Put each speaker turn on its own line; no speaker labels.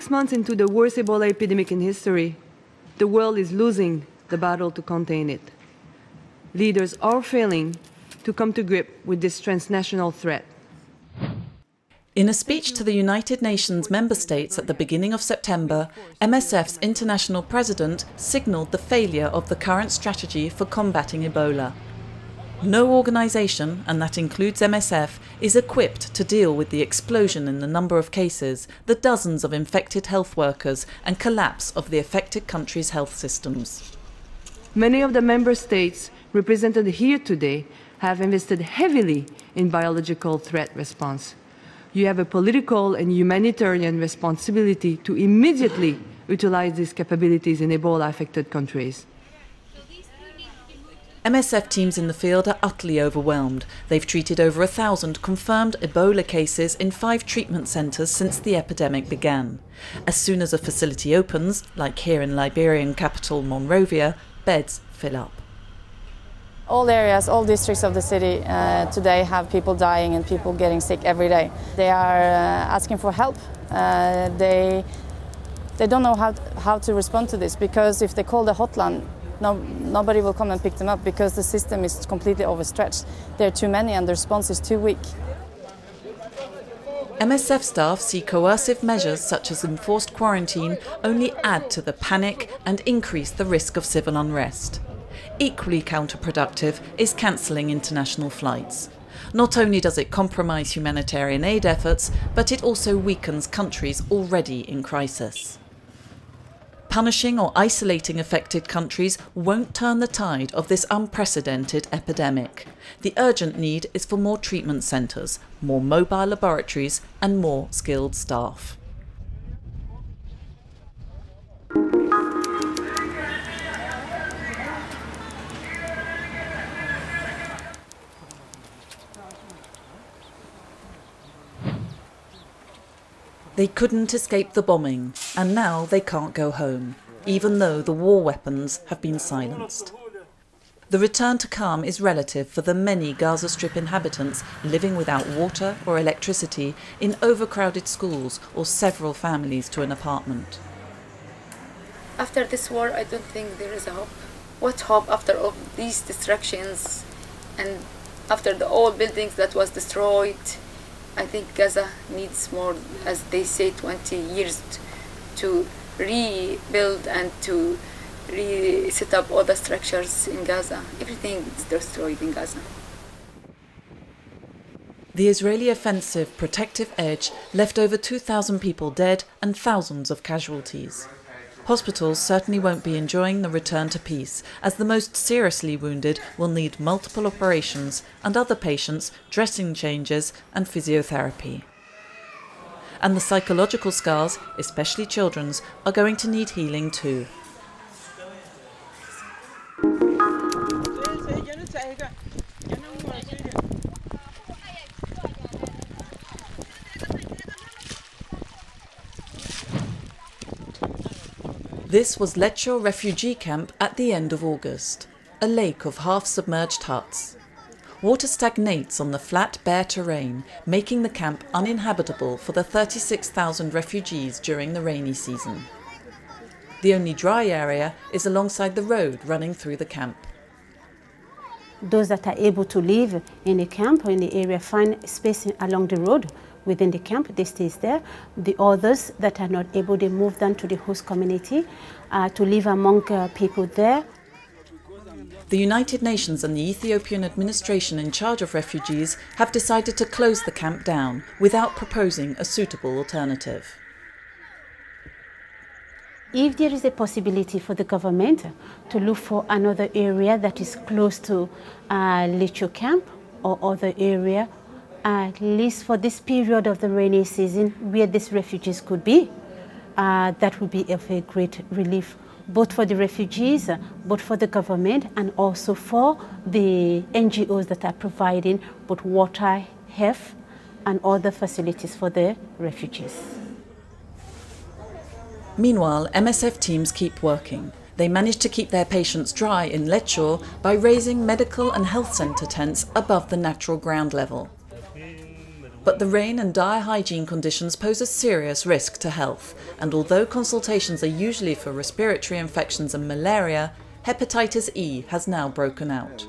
6 months into the worst Ebola epidemic in history, the world is losing the battle to contain it. Leaders are failing to come to grip with this transnational threat.
In a speech to the United Nations member states at the beginning of September, MSF's international president signalled the failure of the current strategy for combating Ebola. No organisation, and that includes MSF, is equipped to deal with the explosion in the number of cases, the dozens of infected health workers and collapse of the affected countries' health systems.
Many of the member states represented here today have invested heavily in biological threat response. You have a political and humanitarian responsibility to immediately utilize these capabilities in Ebola-affected countries.
MSF teams in the field are utterly overwhelmed. They've treated over 1,000 confirmed Ebola cases in 5 treatment centres since the epidemic began. As soon as a facility opens, like here in Liberian capital Monrovia, beds fill up.
All areas, all districts of the city today have people dying and people getting sick every day. They are asking for help. They don't know how to respond to this, because if they call the hotline, nobody will come and pick them up because the system is completely overstretched. There are too many and the response is too weak.
MSF staff see coercive measures such as enforced quarantine only add to the panic and increase the risk of civil unrest. Equally counterproductive is cancelling international flights. Not only does it compromise humanitarian aid efforts, but it also weakens countries already in crisis. Punishing or isolating affected countries won't turn the tide of this unprecedented epidemic. The urgent need is for more treatment centres, more mobile laboratories and more skilled staff. They couldn't escape the bombing, and now they can't go home, even though the war weapons have been silenced. The return to calm is relative for the many Gaza Strip inhabitants living without water or electricity in overcrowded schools or several families to an apartment.
After this war, I don't think there is a hope. What hope after all these destructions and after the old buildings that was destroyed? I think Gaza needs more, as they say, 20 years to rebuild and to set up all the structures in Gaza. Everything is destroyed in Gaza.
The Israeli offensive protective edge left over 2,000 people dead and thousands of casualties. Hospitals certainly won't be enjoying the return to peace, as the most seriously wounded will need multiple operations and other patients dressing changes and physiotherapy. And the psychological scars, especially children's, are going to need healing too. This was Lecco refugee camp at the end of August, a lake of half-submerged huts. Water stagnates on the flat, bare terrain, making the camp uninhabitable for the 36,000 refugees during the rainy season. The only dry area is alongside the road running through the camp.
Those that are able to live in the camp or in the area find space along the road within the camp, they stay there. The others that are not able, they move down to the host community to live among people there.
The United Nations and the Ethiopian administration in charge of refugees have decided to close the camp down without proposing a suitable alternative.
If there is a possibility for the government to look for another area that is close to Lecco camp or other area, at least for this period of the rainy season where these refugees could be, that would be of a great relief, both for the refugees, both for the government, and also for the NGOs that are providing both water, health, and other facilities for the refugees.
Meanwhile, MSF teams keep working. They managed to keep their patients dry in Lecco by raising medical and health centre tents above the natural ground level. But the rain and dire hygiene conditions pose a serious risk to health, and although consultations are usually for respiratory infections and malaria, hepatitis E has now broken out.